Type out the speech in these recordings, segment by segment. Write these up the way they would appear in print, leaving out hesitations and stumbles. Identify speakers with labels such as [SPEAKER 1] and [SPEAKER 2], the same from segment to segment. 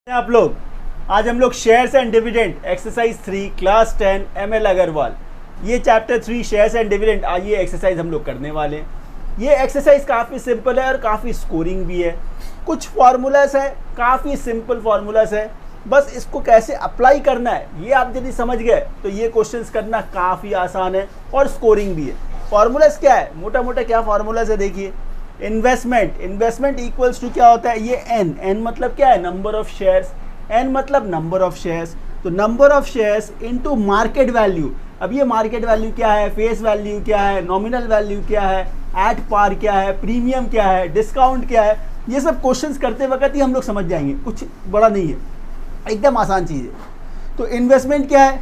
[SPEAKER 1] आप लोग आज हम लोग shares and dividend exercise 3 class 10 ML Agarwal ये चैप्टर 3 शेयर्स एंड डिविडेंड ये एक्सरसाइज हम लोग करने वाले हैं। ये एक्सरसाइज काफ़ी सिंपल है और काफ़ी स्कोरिंग भी है। कुछ फार्मूलाज है, काफ़ी सिंपल फार्मूलाज है, बस इसको कैसे अप्लाई करना है ये आप यदि समझ गए तो ये क्वेश्चंस करना काफ़ी आसान है और स्कोरिंग भी है। फार्मूलाज क्या है, मोटा मोटा क्या फार्मूलाज है देखिए। इन्वेस्टमेंट इक्वल्स टू क्या होता है, ये एन मतलब क्या है, नंबर ऑफ शेयर्स। एन मतलब नंबर ऑफ शेयर्स, तो number of shares into market value. अब ये मार्केट वैल्यू क्या है, फेस वैल्यू क्या है, नॉमिनल वैल्यू क्या है, एट पार क्या है, प्रीमियम क्या है, डिस्काउंट क्या है, ये सब क्वेश्चंस करते वक्त ही हम लोग समझ जाएंगे, कुछ बड़ा नहीं है, एकदम आसान चीज़ है। तो इन्वेस्टमेंट क्या है,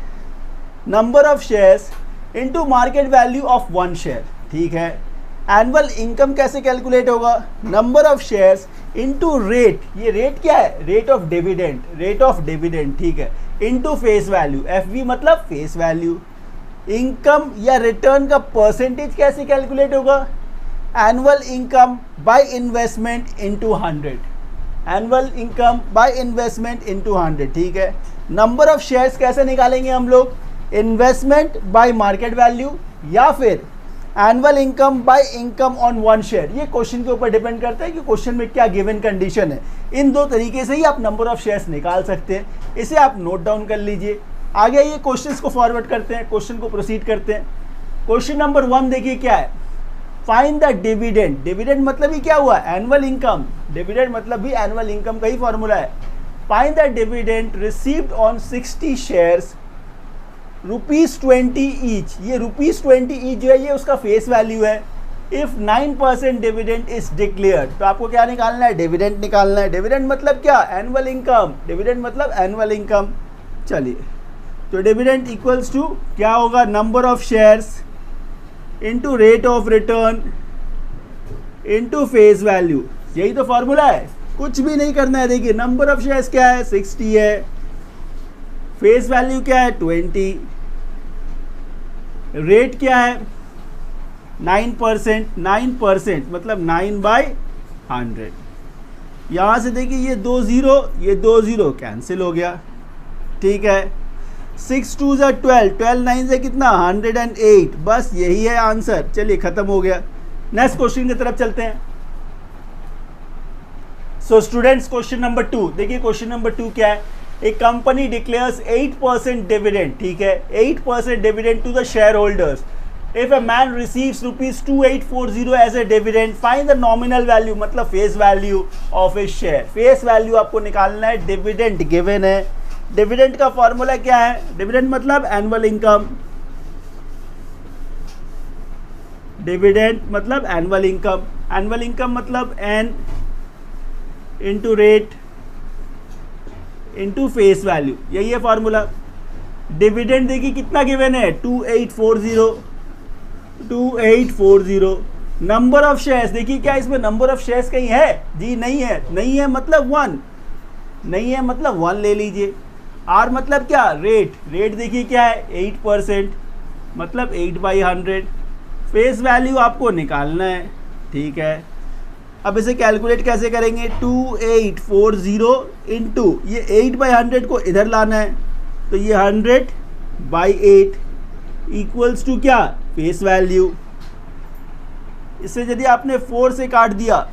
[SPEAKER 1] number of shares into market value of one share, ठीक है। एनुअल इनकम कैसे कैलकुलेट होगा, number of shares into rate, ये रेट क्या है, रेट ऑफ डिविडेंड, ठीक है, इनटू फेस वैल्यू, एफवी मतलब फेस वैल्यू। इनकम या रिटर्न का परसेंटेज कैसे कैलकुलेट होगा, annual income by investment into 100, annual income by investment into 100, ठीक है। नंबर ऑफ शेयर्स कैसे निकालेंगे हम लोग, इन्वेस्टमेंट बाय मार्केट वैल्यू या फिर annual income bye income on one share. ये क्वेश्चन के ऊपर डिपेंड करता है कि क्वेश्चन में क्या गिवन कंडीशन है। इन दो तरीके से ही आप नंबर ऑफ शेयर्स निकाल सकते हैं, इसे आप नोट डाउन कर लीजिए। आगे ये क्वेश्चंस को फॉरवर्ड करते हैं, क्वेश्चन को प्रोसीड करते हैं। क्वेश्चन नंबर 1 देखिए क्या है, फाइंड द डिविडेंड। डिविडेंड मतलब ही क्या हुआ, एनुअल इनकम। डिविडेंड मतलब भी एनुअल इनकम का ही फॉर्मूला है। Find the dividend received on 60 shares ₹20 each. ये ₹20 ईच जो है ये उसका फेस वैल्यू है। इफ 9% डिविडेंड इज डिक्लेयर्ड, तो आपको क्या निकालना है, डिविडेंड निकालना है। डिविडेंड मतलब क्या, एनुअल इनकम। डिविडेंड मतलब एनुअल इनकम। चलिए, तो डिविडेंड इक्वल्स टू क्या होगा, number of shares into rate of return into face value. यही तो फॉर्मूला है, कुछ भी नहीं करना है। देखिए नंबर ऑफ शेयर्स क्या है, 60 है, फेस वैल्यू क्या है, 20, रेट क्या है 9% मतलब 9/100। यहां से देखिए ये 2 0 कैंसिल हो गया, ठीक है। 6 2 12, 12 9 से कितना 108, बस यही है आंसर। चलिए खत्म हो गया। नेक्स्ट क्वेश्चन की तरफ चलते हैं। सो स्टूडेंट्स, क्वेश्चन नंबर 2 देखिए। क्वेश्चन नंबर 2 क्या है, एक कंपनी डिक्लेयर्स 8% डिविडेंड, ठीक है, 8% dividend to the share holders. If a man receives ₹2840 as a dividend, find the nominal value मतलब face value of a share. Face value आपको निकालना है, डिविडेंड गिवन है। डिविडेंड का फॉर्मूला क्या है, डिविडेंड मतलब एनुअल इनकम। डिविडेंड मतलब एनुअल इनकम, एनुअल इनकम मतलब N into rate into face value, यही है फॉर्मूला। डिविडेंड देखिए कितना गिवन है, 2840। नंबर ऑफ शेयर्स देखिए, क्या इसमें नंबर ऑफ शेयर्स कहीं है जी, नहीं है। नहीं है मतलब 1, नहीं है मतलब 1 ले लीजिए। आर मतलब क्या, रेट। रेट देखिए क्या है, 8% मतलब 8/100। फेस वैल्यू आपको निकालना है, ठीक है। अब इसे कैलकुलेट कैसे करेंगे, 2840 इंटू ये 8/100 को इधर लाना है, तो ये 100/8 इक्वल्स टू क्या, फेस वैल्यू। इसे यदि आपने 4 से काट दिया,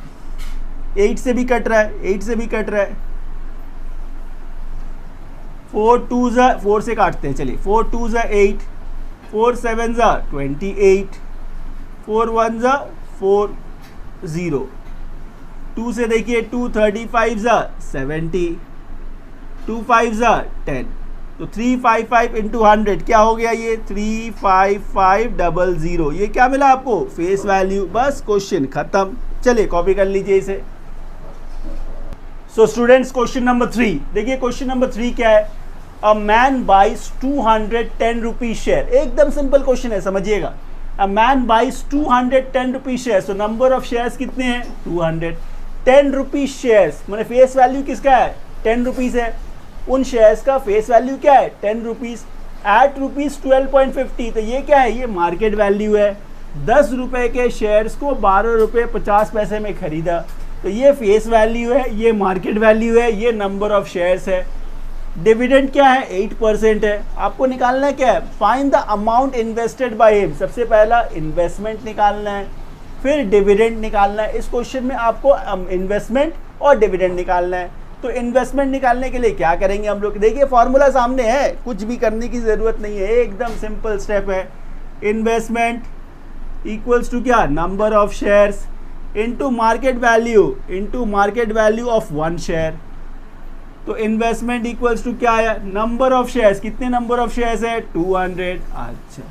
[SPEAKER 1] 8 से भी कट रहा है, 8 से भी कट रहा है, 4 2 4 से काटते हैं। चलिए 4 2 8, 4 7 28, 4 1 4 0, 2 से देखिए 2 35 70, 2 5 10, तो 355 इंटू 100 क्या हो गया, ये 35500। ये क्या मिला आपको, फेस वैल्यू। बस क्वेश्चन खत्म। चलिए कॉपी कर लीजिए इसे। सो स्टूडेंट्स, क्वेश्चन नंबर 3 देखिए। क्वेश्चन नंबर 3 क्या है, a man buys 210 rupees share. एकदम सिंपल क्वेश्चन है, समझिएगा। A man buys 210 rupees share, so number of shares कितने हैं, 200। 10 रुपीज शेयर्स मैंने फेस वैल्यू किसका है, 10 रुपीज है। उन शेयर्स का फेस वैल्यू क्या है, 10 रुपीज एट ₹12.50, तो ये क्या है, ये मार्केट वैल्यू है। 10 रुपए के शेयर्स को 12 रुपये 50 पैसे में खरीदा, तो ये फेस वैल्यू है, ये मार्केट वैल्यू है, ये नंबर ऑफ शेयर्स है। डिविडेंड क्या है, 8% है। आपको निकालना है क्या है, find the amount invested by him. सबसे पहला इन्वेस्टमेंट निकालना है, फिर डिविडेंड निकालना है। इस क्वेश्चन में आपको इन्वेस्टमेंट और डिविडेंड निकालना है। तो इन्वेस्टमेंट निकालने के लिए क्या करेंगे हम लोग, देखिए फॉर्मूला सामने है, कुछ भी करने की ज़रूरत नहीं है, एकदम सिंपल स्टेप है। इन्वेस्टमेंट इक्वल्स टू क्या, number of shares into market value of one share. तो इन्वेस्टमेंट इक्वल्स टू क्या है, नंबर ऑफ शेयर्स, कितने नंबर ऑफ शेयर्स है 200, अच्छा,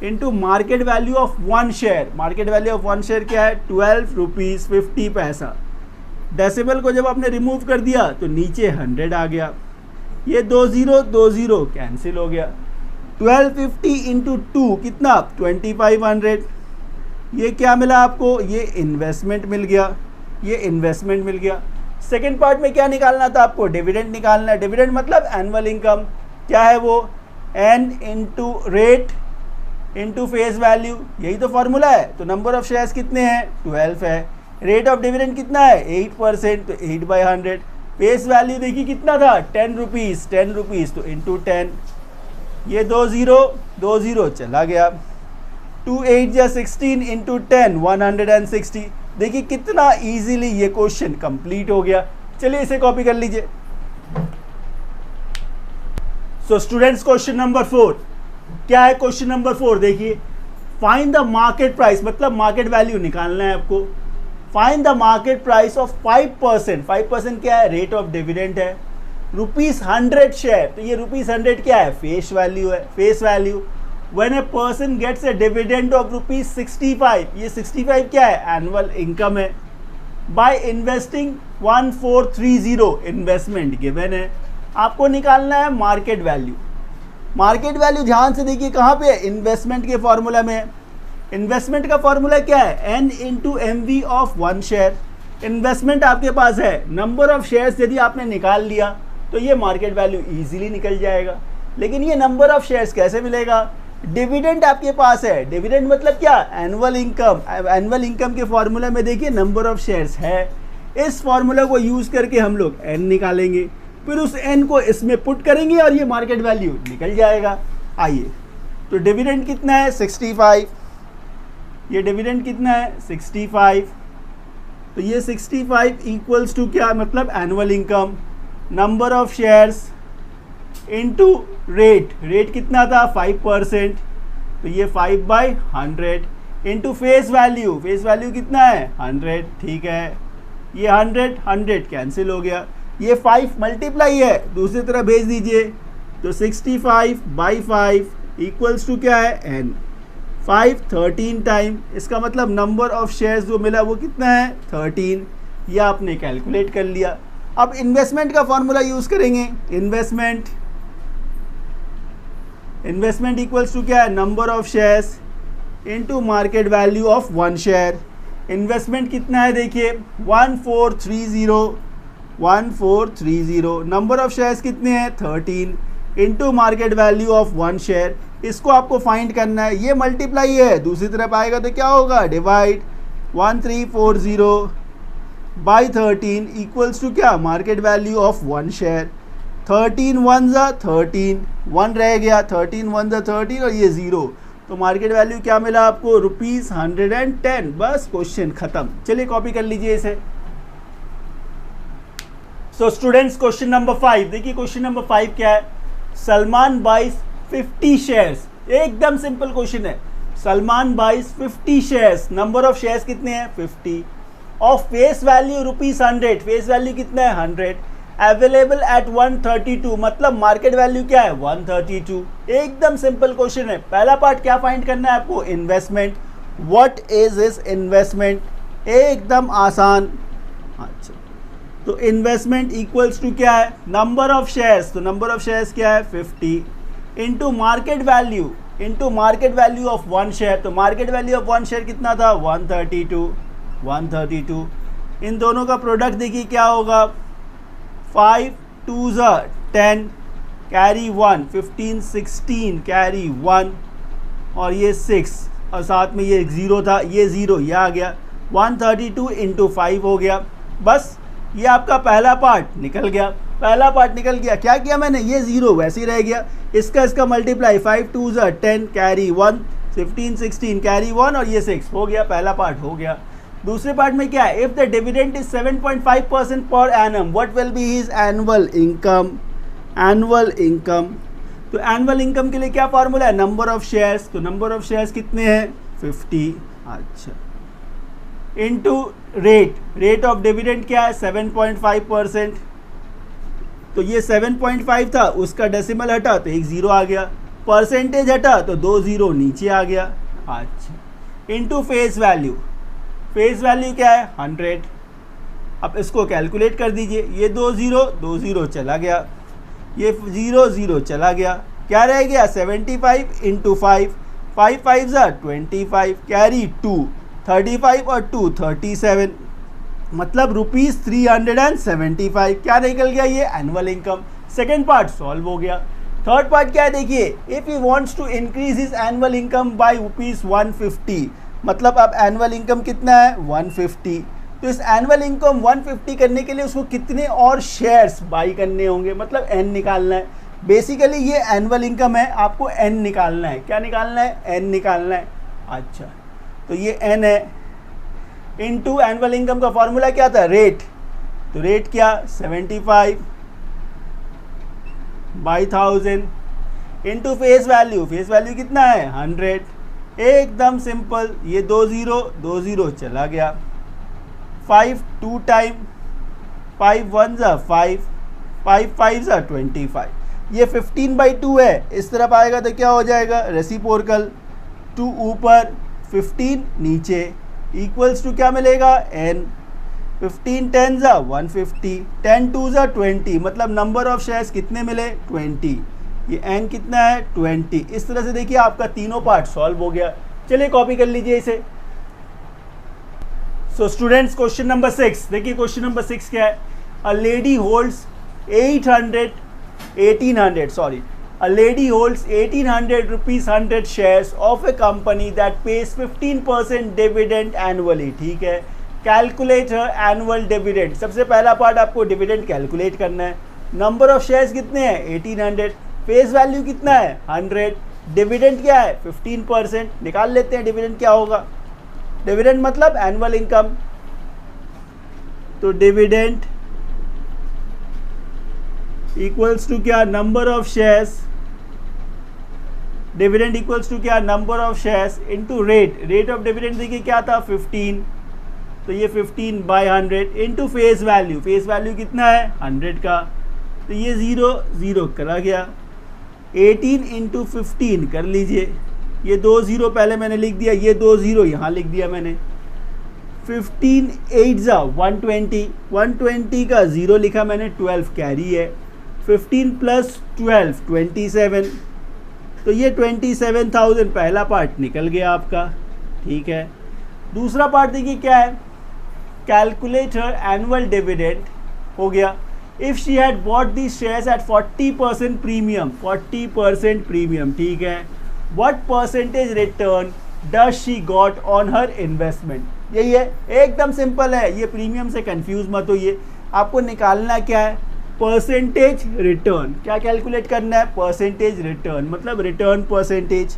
[SPEAKER 1] into market value of one share. Market value of one share क्या है, 12 rupees 50 पैसा। डेसिमल को जब आपने रिमूव कर दिया तो नीचे 100 आ गया, ये 20 कैंसिल हो गया। 1250 इंटू 2 कितना, 2500। ये क्या मिला आपको, ये इन्वेस्टमेंट मिल गया, ये इन्वेस्टमेंट मिल गया। सेकेंड पार्ट में क्या निकालना था आपको, डिविडेंड निकालना है। डिविडेंड मतलब एनुअल इनकम, क्या है वो, n into rate into face value, यही तो फॉर्मूला है। तो नंबर ऑफ शेयर्स कितने हैं, 12 है। रेट ऑफ डिविडेंड कितना है, 8%, तो 8/100। फेस वैल्यू देखिए कितना था, 10 रुपीज़, तो इंटू 10। ये 20 चला गया, 2 8 जा 16 इंटू 10 160। देखिए कितना इजीली ये क्वेश्चन कंप्लीट हो गया। चलिए इसे कॉपी कर लीजिए। सो स्टूडेंट्स, क्वेश्चन नंबर 4 क्या है, क्वेश्चन नंबर 4 देखिए, फाइंड द मार्केट प्राइस, मतलब मार्केट वैल्यू निकालना है आपको। Find the market price of 5%। 5% क्या है, रेट ऑफ डिविडेंड है, ₹100 शेयर। तो ये ₹100 क्या है, फेस वैल्यू है, face value. When a person gets a dividend of ₹65, ये 65 क्या है, एनुअल इनकम है। By investing 1430, इन्वेस्टमेंट गिवन है। आपको निकालना है मार्केट वैल्यू। मार्केट वैल्यू ध्यान से देखिए कहाँ पे है, इन्वेस्टमेंट के फॉर्मूला में। इन्वेस्टमेंट का फॉर्मूला क्या है, N into MV of one share. Investment आपके पास है, नंबर ऑफ शेयर्स यदि आपने निकाल लिया तो ये मार्केट वैल्यू इजीली निकल जाएगा। लेकिन ये नंबर ऑफ शेयर्स कैसे मिलेगा, डिविडेंड आपके पास है। डिविडेंड मतलब क्या, एनुअल इनकम। एनुअल इनकम के फॉर्मूला में देखिए नंबर ऑफ शेयर्स है। इस फॉर्मूला को यूज़ करके हम लोग n निकालेंगे, फिर उस n को इसमें पुट करेंगे और ये मार्केट वैल्यू निकल जाएगा। आइए, तो डिविडेंड कितना है, 65। ये डिविडेंड कितना है, 65। तो ये 65 इक्वल्स टू क्या, मतलब annual income, number of shares into rate. Rate कितना था, 5%, तो ये 5/100 into face value. Face value कितना है, 100, ठीक है। ये 100 कैंसिल हो गया, ये 5 मल्टीप्लाई है, दूसरी तरफ भेज दीजिए। तो 65/5 इक्वल्स टू क्या है, n। 5 13 टाइम, इसका मतलब नंबर ऑफ शेयर्स जो मिला वो कितना है, 13। यह आपने कैलकुलेट कर लिया। अब इन्वेस्टमेंट का फॉर्मूला यूज़ करेंगे। इन्वेस्टमेंट इक्वल्स टू क्या है, number of shares into market value of one share. Investment कितना है देखिए, 1430। नंबर ऑफ शेयर्स कितने हैं, 13 into market value of one share. इसको आपको फाइंड करना है, ये मल्टीप्लाई है, दूसरी तरफ आएगा तो क्या होगा, डिवाइड। 1340/13 इक्वल्स टू क्या, market value of one share. 13 1 जा 13, 1 रह गया, 13 1 जा 13 और ये 0। तो मार्केट वैल्यू क्या मिला आपको, ₹110। बस क्वेश्चन खत्म। चलिए कॉपी कर लीजिए इसे। सो स्टूडेंट्स, क्वेश्चन नंबर 5 देखिए, क्वेश्चन नंबर 5 क्या है, सलमान बाइज 50 शेयर्स। एकदम सिंपल क्वेश्चन है। Salman buys 50 shares, number of shares कितने हैं, 50, of face value ₹100। Face value कितना है, 100। अवेलेबल एट 132, मतलब मार्केट वैल्यू क्या है, 132। एकदम सिंपल क्वेश्चन है। पहला पार्ट क्या फाइंड करना है आपको, investment. What is is investment, एकदम आसान। अच्छा, तो इन्वेस्टमेंट इक्वल्स टू क्या है, नंबर ऑफ शेयर्स। तो नंबर ऑफ शेयर्स क्या है, 50 into market value of one share. तो market value of one share कितना था, 132। इन दोनों का प्रोडक्ट देखिए क्या होगा, 5 2 10 कैरी 1, 15 16 कैरी 1 और ये 6 और साथ में ये 0 था, ये 0 ये आ गया। 132 इंटू 5 हो गया। बस ये आपका पहला पार्ट निकल गया। पहला पार्ट निकल गया, क्या किया मैंने, ये 0 वैसे ही रह गया, इसका मल्टीप्लाई 5 2 10 कैरी 1 15 16 कैरी 1 और ये 6 हो गया, पहला पार्ट हो गया। दूसरे पार्ट में क्या है, if the dividend is 7.5% per annum what will be his annual income. Annual income, तो एनुअल इनकम के लिए क्या फार्मूला है, नंबर ऑफ शेयर्स, तो नंबर ऑफ शेयर्स कितने हैं 50, अच्छा, इनटू रेट ऑफ डिविडेंड क्या है 7.5%, तो ये 7.5 था, उसका डेसिमल हटा तो एक 0 आ गया, परसेंटेज हटा तो 2 0 नीचे आ गया, अच्छा, into face value, face value क्या है 100। अब इसको कैलकुलेट कर दीजिए, ये 2 0 चला गया, ये 0 0 चला गया, क्या रह गया 75 इंटू 5 5 5 25 कैरी 2 35 और 2 37, मतलब ₹375 क्या निकल गया, ये annual income. Second part solve हो गया। थर्ड पार्ट क्या है देखिए, if he wants to increase his annual income by ₹150, मतलब अब एनुअल इनकम कितना है 150, तो इस एनुअल इनकम 150 करने के लिए उसको कितने और शेयर्स बाई करने होंगे, मतलब n निकालना है। बेसिकली ये एनुअल इनकम है, आपको n निकालना है, क्या निकालना है, n निकालना है, अच्छा, तो ये n है, इनटू एनुअल इनकम का फॉर्मूला क्या था, रेट, तो रेट क्या 75 by 1000 into face value, face value कितना है 100, एकदम सिंपल, ये 2 0 चला गया, 5 2 टाइम 5 1 5 5 5 25, ये 15/2 है, इस तरफ आएगा तो क्या हो जाएगा रेसिप्रोकल, 2 ऊपर 15 नीचे, इक्वल्स टू क्या मिलेगा n, 15 10 150, 10 2 20, मतलब नंबर ऑफ शेयर्स कितने मिले 20, ये n कितना है 20। इस तरह से देखिए आपका तीनों पार्ट सॉल्व हो गया। चलिए कॉपी कर लीजिए इसे। सो स्टूडेंट्स क्वेश्चन नंबर 6 देखिए, क्वेश्चन नंबर 6 क्या है, a lady holds 1800 rupees 100 shares of a company that pays 15% dividend annually, ठीक है, कैलकुलेट her annual dividend। सबसे पहला पार्ट आपको डिविडेंड कैलकुलेट करना है, नंबर ऑफ शेयर्स कितने हैं 1800, फेस वैल्यू कितना है 100, डिविडेंड क्या है 15%, निकाल लेते हैं डिविडेंड क्या होगा, डिविडेंड मतलब एनुअल इनकम, तो डिविडेंड इक्वल्स टू क्या, number of shares, dividend equals to क्या, number of shares into rate of dividend देखिए क्या था 15, तो ये 15 बाई 100 इनटू फेस वैल्यू कितना है 100 का, तो ये 0 0 करा गया, 18 इंटू 15 कर लीजिए, ये 2 0 पहले मैंने लिख दिया, ये 2 0 यहाँ लिख दिया मैंने, 15 8 120 का 0 लिखा मैंने, 12 कैरी है, 15 प्लस 12 27, तो ये 27,000 पहला पार्ट निकल गया आपका, ठीक है। दूसरा पार्ट देखिए क्या है, कैलकुलेट हर एनुअल डिविडेंड हो गया, if she had bought the shares at 40% premium, ठीक है, what percentage return does she got on her investment, यही है, एकदम सिंपल है, ये प्रीमियम से कंफ्यूज मत होइए, आपको निकालना क्या है परसेंटेज रिटर्न, क्या कैलकुलेट करना है परसेंटेज रिटर्न, मतलब रिटर्न परसेंटेज,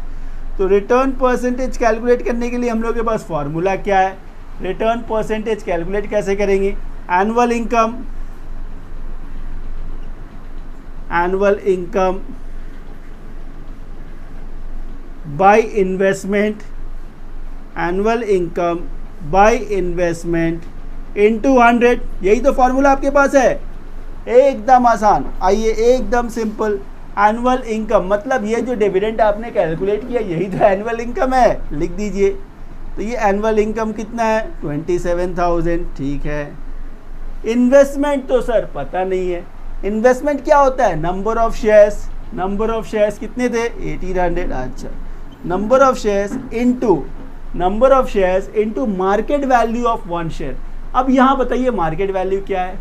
[SPEAKER 1] तो रिटर्न परसेंटेज कैलकुलेट करने के लिए हम लोग के पास फॉर्मूला क्या है, रिटर्न परसेंटेज कैलकुलेट कैसे करेंगे, annual income by investment, annual income by investment into 100, यही तो फॉर्मूला आपके पास है, एकदम आसान। आइए एकदम सिंपल, एनुअल इनकम मतलब ये जो डिविडेंड आपने कैलकुलेट किया यही तो एनुअल इनकम है, लिख दीजिए, तो ये एनुअल इनकम कितना है 27,000, ठीक है। इन्वेस्टमेंट तो सर पता नहीं है, इन्वेस्टमेंट क्या होता है, नंबर ऑफ शेयर्स कितने थे 1800, अच्छा, number of shares into market value of one share. अब यहाँ बताइए मार्केट वैल्यू क्या है,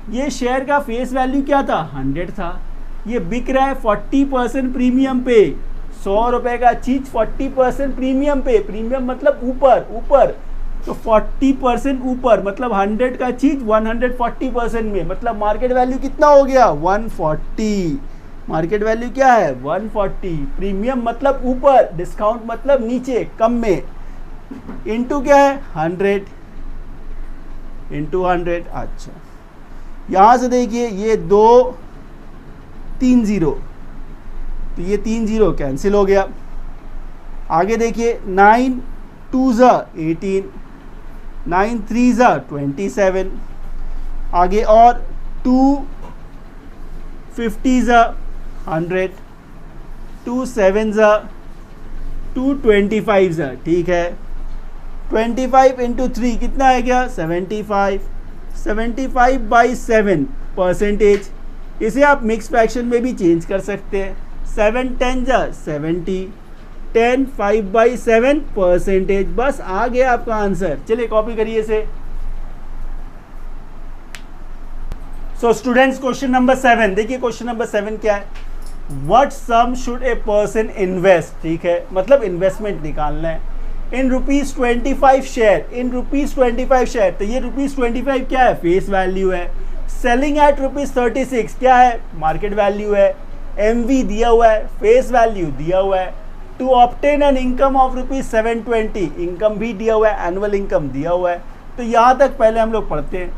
[SPEAKER 1] ये शेयर का फेस वैल्यू क्या था 100 था, ये बिक रहा है 40% प्रीमियम पे, 100 रुपए का चीज 40% प्रीमियम पे, प्रीमियम मतलब ऊपर तो 40% ऊपर, मतलब 100 का चीज 140% में, मतलब मार्केट वैल्यू कितना हो गया 140। मार्केट वैल्यू क्या है 140। प्रीमियम मतलब ऊपर, डिस्काउंट मतलब नीचे कम में, इनटू क्या है 100 इंटू 100। अच्छा, यहां से देखिए ये 2 3 0, तो ये 3 0 कैंसिल हो गया। आगे देखिए 9 2 18, 9 3 27, आगे और 2 50 100, 2 7 2 25, ठीक है। 25 इंटू 3 कितना है क्या 75, 75/7%। इसे आप मिक्स फ्रैक्शन में भी चेंज कर सकते हैं। 7 10 70, 10 5/7%। बस आ गया आपका आंसर। चलिए कॉपी करिए इसे। सो स्टूडेंट्स, क्वेश्चन नंबर 7 देखिए। क्वेश्चन नंबर 7 क्या है, what sum should a person invest, ठीक है, मतलब इन्वेस्टमेंट निकालना है। इन ₹25 शेयर, इन ₹25 शेयर, तो ये ₹25 क्या है फेस वैल्यू है। सेलिंग एट ₹36 क्या है मार्केट वैल्यू है। MV दिया हुआ है, फेस वैल्यू दिया हुआ है। To obtain an income of ₹720, income भी दिया हुआ है, एनुअल इनकम दिया हुआ है। तो यहाँ तक पहले हम लोग पढ़ते हैं।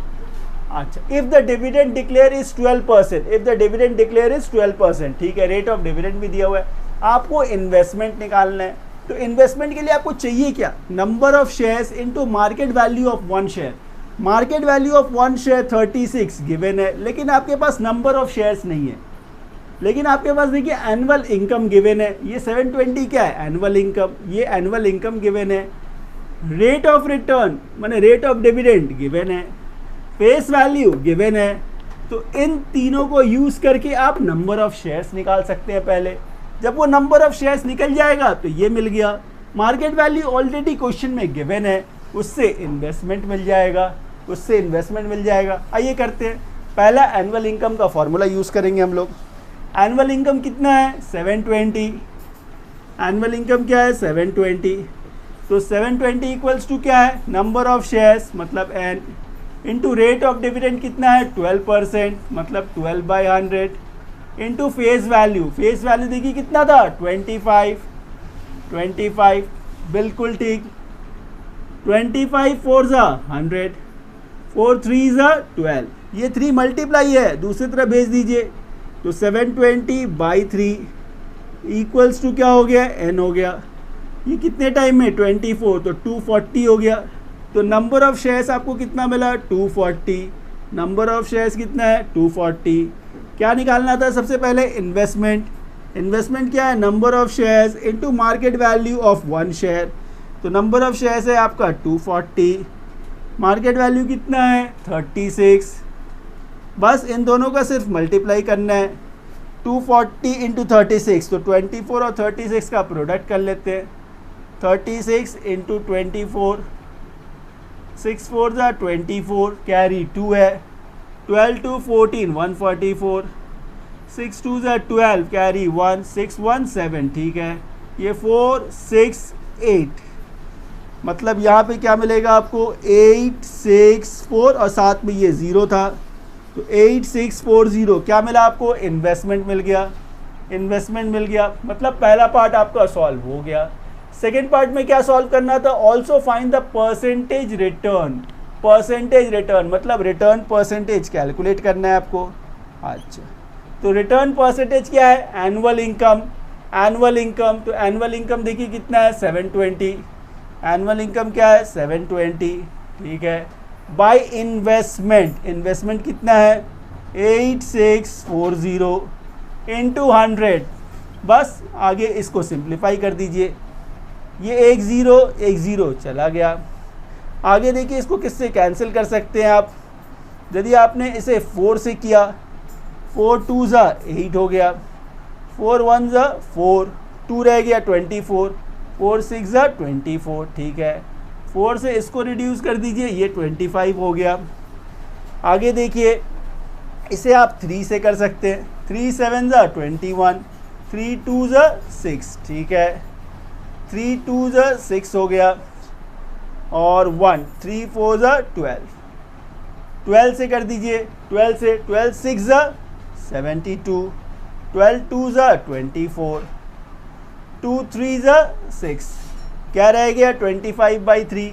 [SPEAKER 1] अच्छा, if the dividend declare is 12%, if the dividend declare is 12%, ठीक है, रेट ऑफ डिविडेंड भी दिया हुआ है। आपको इन्वेस्टमेंट निकालना है, तो इन्वेस्टमेंट के लिए आपको चाहिए क्या, number of shares into market value of one share. Market value of one share 36 given है, लेकिन आपके पास नंबर ऑफ शेयर्स नहीं है। लेकिन आपके पास देखिए एनुअल इनकम गिवन है, ये 720 क्या है एनुअल इनकम, ये एनुअल इनकम गिवन है। रेट ऑफ रिटर्न माने रेट ऑफ डिविडेंड गिवन है, फेस वैल्यू गिवन है। तो इन तीनों को यूज करके आप नंबर ऑफ शेयर्स निकाल सकते हैं। पहले जब वो नंबर ऑफ शेयर्स निकल जाएगा तो ये मिल गया। मार्केट वैल्यू ऑलरेडी क्वेश्चन में गिवन है, उससे इन्वेस्टमेंट मिल जाएगा, उससे इन्वेस्टमेंट मिल जाएगा। आइए करते हैं। पहला एनुअल इनकम का फॉर्मूला यूज करेंगे हम लोग। एनुअल इनकम कितना है 720, एनुअल इनकम क्या है 720। तो 720 इक्वल्स टू क्या है नंबर ऑफ शेयर्स मतलब N, into rate of dividend कितना है 12%, मतलब 12/100, into face value, face value देखिए कितना था 25, बिल्कुल ठीक। 25 4 100, 4 3 12, ये 3 मल्टीप्लाई है, दूसरी तरफ भेज दीजिए। तो 720/3 इक्वल्स टू क्या हो गया एन हो गया। ये कितने टाइम में 24, तो 240 हो गया। तो नंबर ऑफ शेयर्स आपको कितना मिला 240, नंबर ऑफ शेयर्स कितना है 240। क्या निकालना था सबसे पहले इन्वेस्टमेंट, इन्वेस्टमेंट क्या है number of shares into market value of one share. तो नंबर ऑफ शेयर्स है आपका 240, मार्केट वैल्यू कितना है 36। बस इन दोनों का सिर्फ मल्टीप्लाई करना है, 240 इंटू 36, तो 24 और 36 का प्रोडक्ट कर लेते हैं। 36 इंटू 24, 6 4 24, कैरी 2 है। 12 2 14 144, 6 2 12, कैरी 1, 6 1 7, ठीक है। ये 4 6 8, मतलब यहाँ पे क्या मिलेगा आपको 8 6 4 और साथ में ये 0 था, तो 8640 क्या मिला आपको इन्वेस्टमेंट मिल गया, इन्वेस्टमेंट मिल गया। मतलब पहला पार्ट आपका सॉल्व हो गया। सेकेंड पार्ट में क्या सॉल्व करना था, also find the percentage return, percentage return मतलब रिटर्न परसेंटेज कैलकुलेट करना है आपको। अच्छा, तो रिटर्न परसेंटेज क्या है एनुअल इनकम, एनुअल इनकम, तो एनुअल इनकम देखिए कितना है 720, एनुअल इनकम क्या है 720, ठीक है। बाय इन्वेस्टमेंट, इन्वेस्टमेंट कितना है 8640 इंटू 100। बस आगे इसको सिंप्लीफाई कर दीजिए, ये 1 0 चला गया। आगे देखिए इसको किससे कैंसिल कर सकते हैं आप, यदि आपने इसे 4 से किया, 4 2 8 हो गया, 4 1 4, 2 रह गया 24, 4 6 24, ठीक है। 4 से इसको रिड्यूस कर दीजिए, ये 25 हो गया। आगे देखिए इसे आप 3 से कर सकते हैं, 3 7 21, 3 2 6, ठीक है। 3 2 6 हो गया। और 1, 3 4 12, 12 से कर दीजिए, 12 से 12 6 72, 12 2 24, 2 3 6, क्या रह गया 25/3,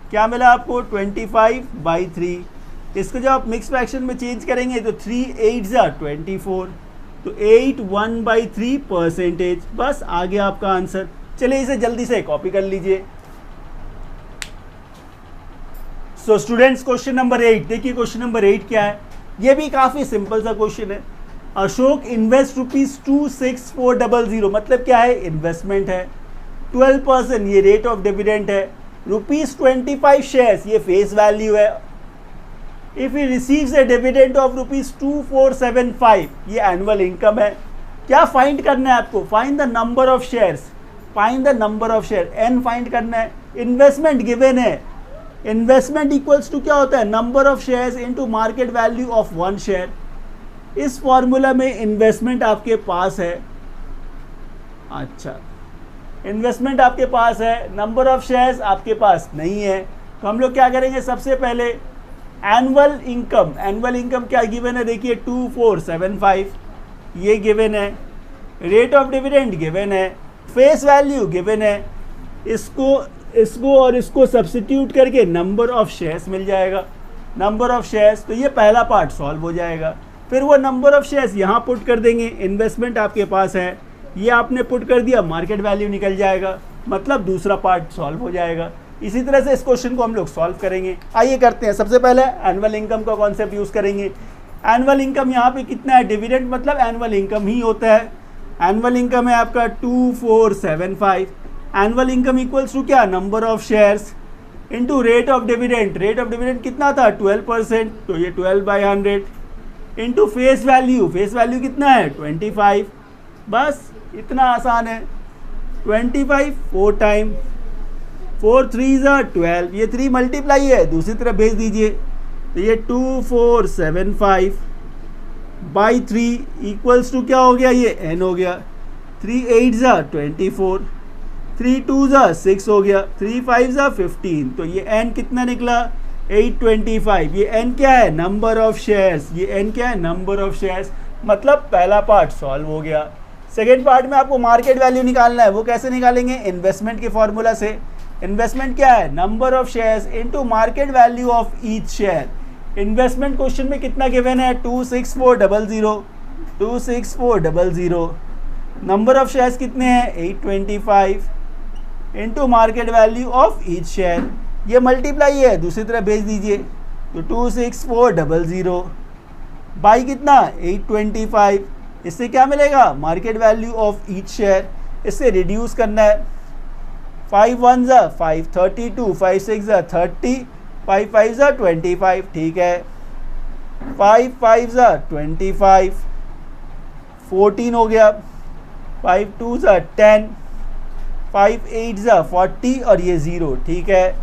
[SPEAKER 1] क्या मिला आपको 25/3। इसको जब आप मिक्स फ्रैक्शन में चेंज करेंगे तो 3 8 24, तो 8 1/3%। बस आ गया आपका आंसर। चलिए इसे जल्दी से कॉपी कर लीजिए। सो स्टूडेंट्स, क्वेश्चन नंबर 8 देखिए, क्वेश्चन नंबर 8 क्या है, ये भी काफ़ी सिंपल सा क्वेश्चन है। अशोक इन्वेस्ट ₹26400, मतलब क्या है, इन्वेस्टमेंट है। 12% ये रेट ऑफ डिविडेंड है। ₹25 शेयर्स ये फेस वैल्यू है। If he receives A dividend of ₹2475 ये एनुअल इनकम है। क्या फाइंड करना है आपको, find the number of shares, find the number of share, n find करना है। इन्वेस्टमेंट गिवन है, इन्वेस्टमेंट इक्वल्स टू क्या होता है, number of shares into market value of one share. इस फॉर्मूला में इन्वेस्टमेंट आपके पास है, अच्छा इन्वेस्टमेंट आपके पास है, नंबर ऑफ शेयर्स आपके पास नहीं है, तो हम लोग क्या करेंगे, सबसे पहले एनुअल इनकम, एनुअल इनकम क्या गिवन है, देखिए 2475 ये गिवन है, रेट ऑफ डिविडेंड गिवन है, फेस वैल्यू गिवन है, इसको और इसको सब्स्टिट्यूट करके नंबर ऑफ शेयर्स मिल जाएगा, नंबर ऑफ शेयर्स, तो ये पहला पार्ट सॉल्व हो जाएगा। फिर वो नंबर ऑफ शेयर्स यहाँ पुट कर देंगे, इन्वेस्टमेंट आपके पास है, ये आपने पुट कर दिया, मार्केट वैल्यू निकल जाएगा, मतलब दूसरा पार्ट सॉल्व हो जाएगा। इसी तरह से इस क्वेश्चन को हम लोग सॉल्व करेंगे। आइए करते हैं। सबसे पहले एनुअल इनकम का कॉन्सेप्ट यूज़ करेंगे। एनुअल इनकम यहाँ पे कितना है, डिविडेंड मतलब एनुअल इनकम ही होता है। एनुअल इनकम है आपका 2475, एनुअल इनकम इक्वल्स टू क्या, number of shares into rate of dividend, rate of dividend कितना था 12%, तो ये 12/100 into face value, face value कितना है 25, बस इतना आसान है। 25 4 टाइम, 4 3 12, ये 3 मल्टीप्लाई है, दूसरी तरफ भेज दीजिए, तो ये 2475/3 इक्वल्स टू क्या हो गया, ये n हो गया, 3 8 24, 3 2 6 हो गया, 3 5 15, तो ये n कितना निकला 825। ये n क्या है, नंबर ऑफ शेयर्स, ये n क्या है, नंबर ऑफ शेयर्स, मतलब पहला पार्ट सॉल्व हो गया। सेकेंड पार्ट में आपको मार्केट वैल्यू निकालना है, वो कैसे निकालेंगे, इन्वेस्टमेंट के फॉर्मूला से। इन्वेस्टमेंट क्या है, number of shares into market value of each share. Investment question में कितना गिवन है 26400, 26400, नंबर ऑफ शेयर्स कितने हैं 825 into market value of each share, ये मल्टीप्लाई है, दूसरी तरफ भेज दीजिए, तो 26400 बाई कितना 825, इससे क्या मिलेगा, market value of each share. इससे रिड्यूस करना है, 5 1 5 32, 5 6 30, 5 5 25, ठीक है, 5 5 25, 14 हो गया, 5 2 10, 5 8 40 और ये 0, ठीक है।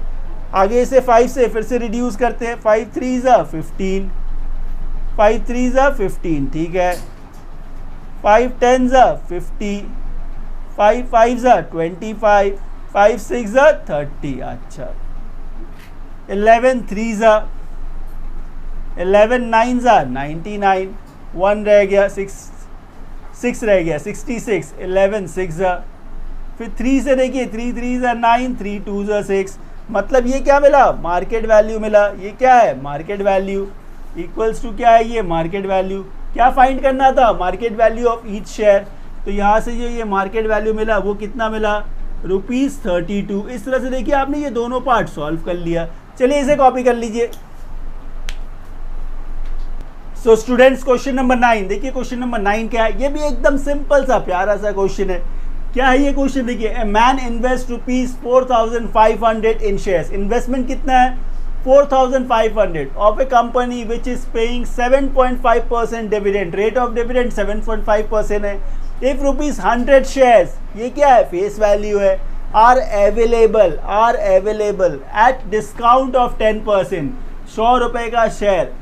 [SPEAKER 1] आगे से 5 से फिर से रिड्यूस करते हैं, 5 3 15, 5 3 15, ठीक है, 5 10 50, 5 5 25, 5 6 30, अच्छा 11 3 11 9 99, 1 रह गया, 6 रह गया 66, 11 6 फिर 3 से देखिए, 3 3 9, 3 2 6, मतलब ये क्या मिला, मार्केट वैल्यू मिला। ये क्या है, मार्केट वैल्यू इक्वल्स टू क्या है, ये मार्केट वैल्यू। क्या फाइंड करना था, market value of each share, तो यहाँ से जो ये मार्केट वैल्यू मिला वो कितना मिला ₹32। इस तरह से देखिए आपने ये दोनों पार्ट सॉल्व कर लिया। चलिए इसे कॉपी कर लीजिए। सो स्टूडेंट्स, क्वेश्चन नंबर 9 देखिए, क्वेश्चन नंबर 9 क्या है, ये भी एकदम सिंपल सा प्यारा सा क्वेश्चन है। क्या है ये क्वेश्चन, देखिए, a man invest ₹4500 in shares, investment कितना है 4500 of a company which is paying 7.5% dividend, rate of dividend 7.5% है। इफ ₹100 शेयर्स, ये क्या है, फेस वैल्यू है, are available at discount of 10%, 100 रुपए का शेयर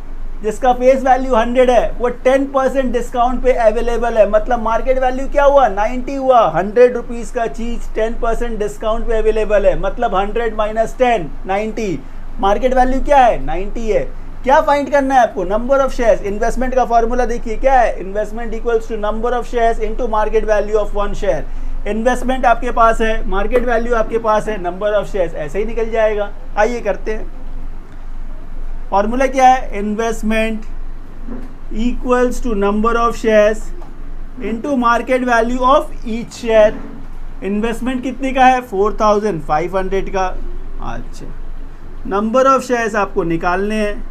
[SPEAKER 1] जिसका फेस वैल्यू 100 है वो 10% डिस्काउंट पे अवेलेबल है, मतलब मार्केट वैल्यू क्या हुआ 90 हुआ, 100 रुपीज़ का चीज़ 10% डिस्काउंट पे अवेलेबल है, मतलब 100 माइनस 10 90, मार्केट वैल्यू क्या है 90 है। क्या फाइंड करना है आपको, नंबर ऑफ शेयर्स। इन्वेस्टमेंट का फॉर्मूला देखिए क्या है, investment equals to number of shares into market value of one share. Investment आपके पास है, मार्केट वैल्यू आपके पास है, नंबर ऑफ शेयर्स ऐसे ही निकल जाएगा। आइए करते हैं, फॉर्मूला क्या है, investment equals to number of shares into market value of each share. Investment कितने का है 4500 का, अच्छा नंबर ऑफ शेयर्स आपको निकालने हैं